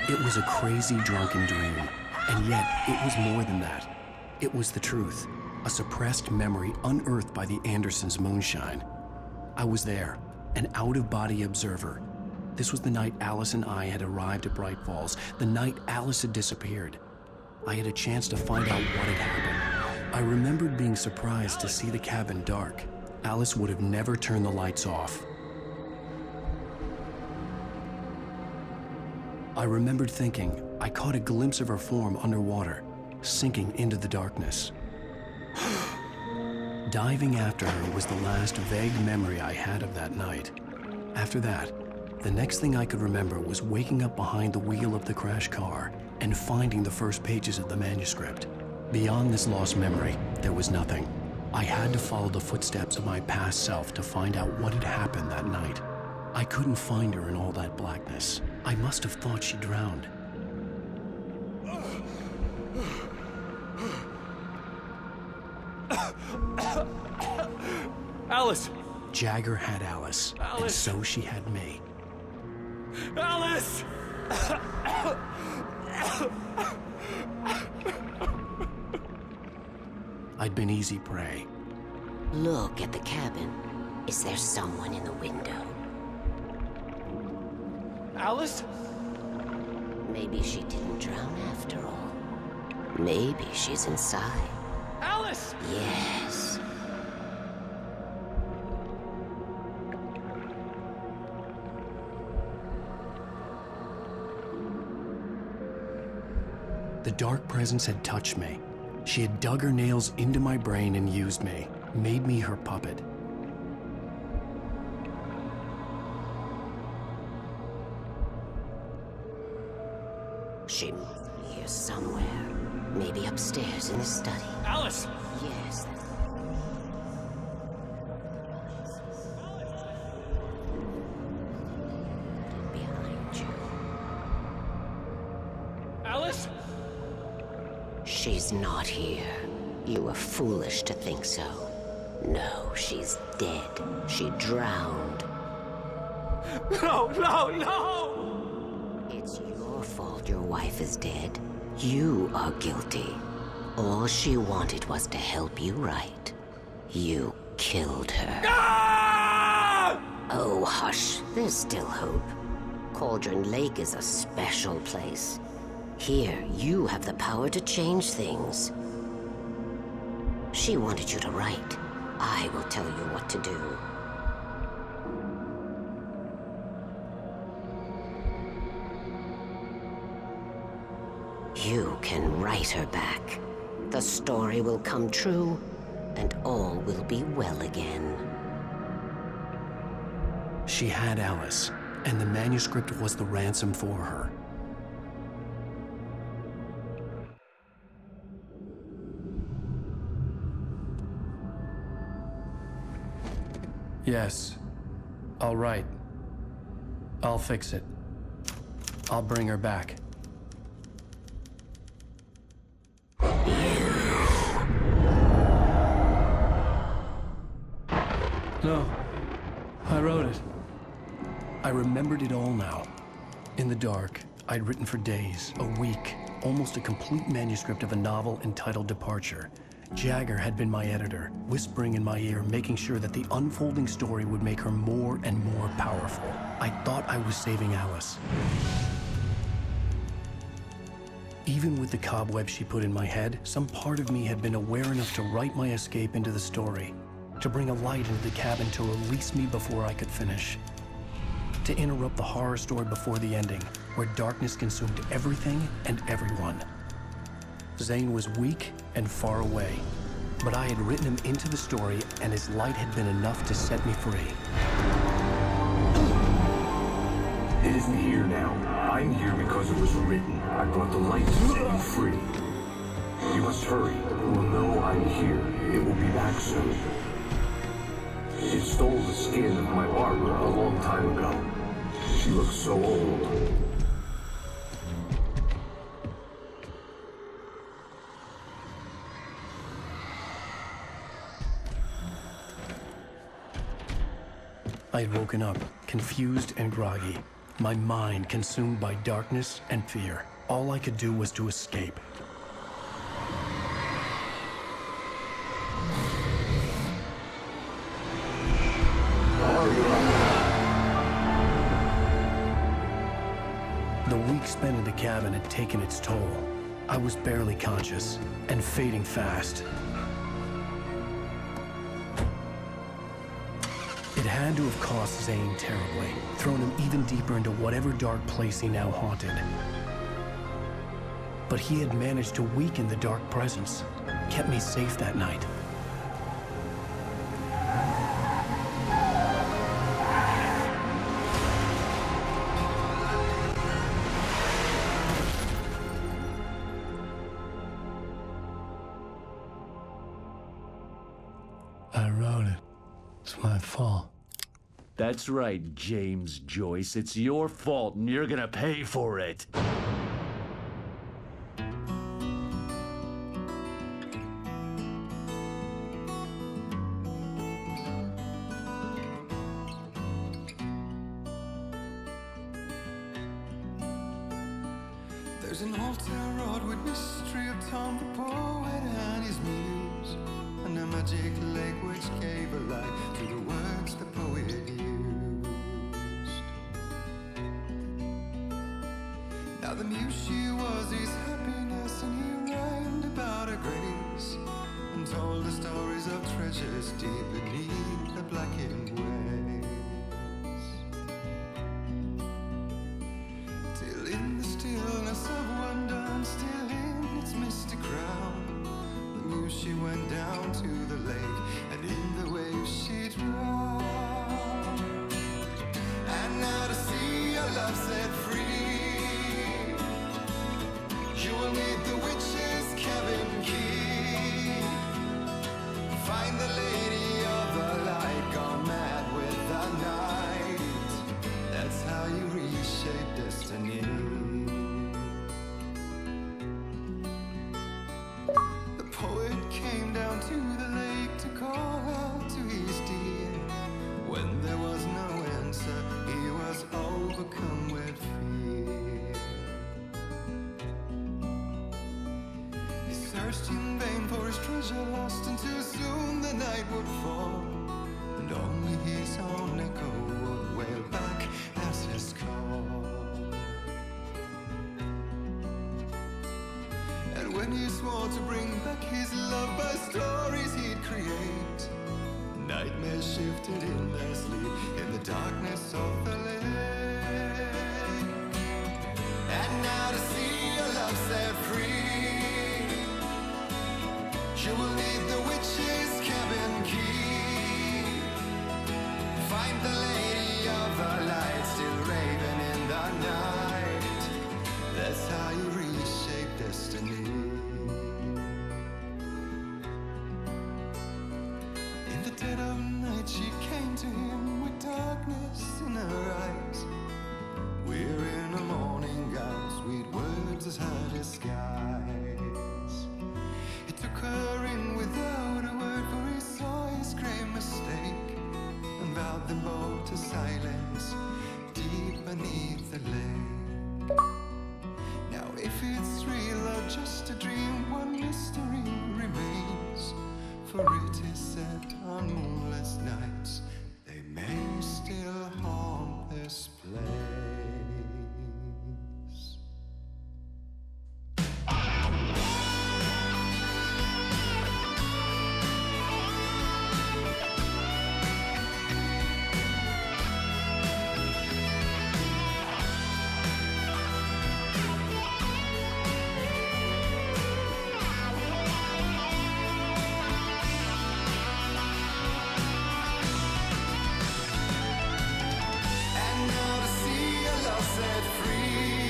It was a crazy, drunken dream, and yet it was more than that. It was the truth, a suppressed memory unearthed by the Andersons' moonshine. I was there, an out-of-body observer. This was the night Alice and I had arrived at Bright Falls, the night Alice had disappeared. I had a chance to find out what had happened. I remembered being surprised to see the cabin dark. Alice would have never turned the lights off. I remembered thinking I caught a glimpse of her form underwater, sinking into the darkness. Diving after her was the last vague memory I had of that night. After that, the next thing I could remember was waking up behind the wheel of the crashed car and finding the first pages of the manuscript. Beyond this lost memory, there was nothing. I had to follow the footsteps of my past self to find out what had happened that night. I couldn't find her in all that blackness. I must have thought she drowned. Alice! Jagger had Alice, and so she had me. Alice! I'd been easy prey. Look at the cabin. Is there someone in the window? Alice? Maybe she didn't drown after all. Maybe she's inside. Alice! Yes. The dark presence had touched me. She had dug her nails into my brain and used me, made me her puppet. She must be here somewhere. Maybe upstairs in the study. Alice! Yes. Behind you. Alice? She's not here. You were foolish to think so. No, she's dead. She drowned. No, no, no! It's your fault your wife is dead. You are guilty. All she wanted was to help you right. You killed her. Ah! Oh, hush. There's still hope. Cauldron Lake is a special place. Here, you have the power to change things. She wanted you to write. I will tell you what to do. You can write her back. The story will come true, and all will be well again. She had Alice, and the manuscript was the ransom for her. Yes, I'll write. I'll fix it. I'll bring her back. No, I wrote it. I remembered it all now. In the dark, I'd written for days, a week, almost a complete manuscript of a novel entitled Departure. Jagger had been my editor, whispering in my ear, making sure that the unfolding story would make her more and more powerful. I thought I was saving Alice. Even with the cobwebs she put in my head, some part of me had been aware enough to write my escape into the story, to bring a light into the cabin to release me before I could finish, to interrupt the horror story before the ending, where darkness consumed everything and everyone. Zane was weak and far away, but I had written him into the story, and his light had been enough to set me free. It isn't here now. I'm here because it was written. I brought the light to set you free. You must hurry. It will know I'm here. It will be back soon. It stole the skin of my Barbara a long time ago. She looks so old. I had woken up, confused and groggy. My mind consumed by darkness and fear. All I could do was to escape. The week spent in the cabin had taken its toll. I was barely conscious and fading fast. It had to have cost Zane terribly, thrown him even deeper into whatever dark place he now haunted. But he had managed to weaken the dark presence, kept me safe that night. I wrote it. It's my fault. That's right, James Joyce. It's your fault, and you're gonna pay for it. There's an altar wrought with mystery of Tom the poet and his muse, and a magic lake which gave a light to the words the poet used. Now the muse she was his happiness, and he rhymed about her grace, and told the stories of treasures deep beneath the blackened waves. Till in the stillness of wonder, and still in its mystic crown, the muse she went down to the lake, and in the waves she drowned. And now to see your love set free, you will need the witch's cabin key. Find the lady of the light, gone mad with the night. That's how you reshape destiny. The poet came down to the lake to call out to his dear. When there was no answer, he was overcome with fear. He searched in vain for his treasure lost, and too soon the night would fall, and only his own echo would wail back as his call. And when he swore to bring back his love by stories he'd create, nightmares shifted in their sleep in the darkness of the lake. And now to see your love set free, you will need the witch's cabin key. Find the lady of the light, still raving in the night. That's how you reshape destiny. In the dead of night she came to him with darkness in her eyes. We're in a morning gown, sweet words as her disguise. He took her in without a word, for he saw his grave mistake, and vowed them both to silence deep beneath the lake. Now if it's real or just a dream, one mystery remains, for it is said on moonless nights they may still haunt this place. And now to see your love set free,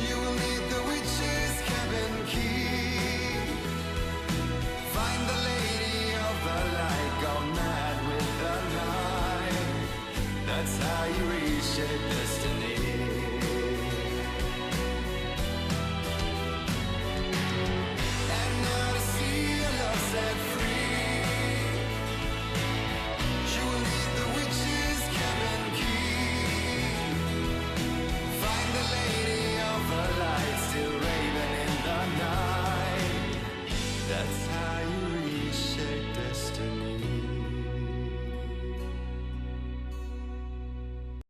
you will need the witch's cabin key. Find the lady of the light, gone mad with the night. That's how you reshape destiny.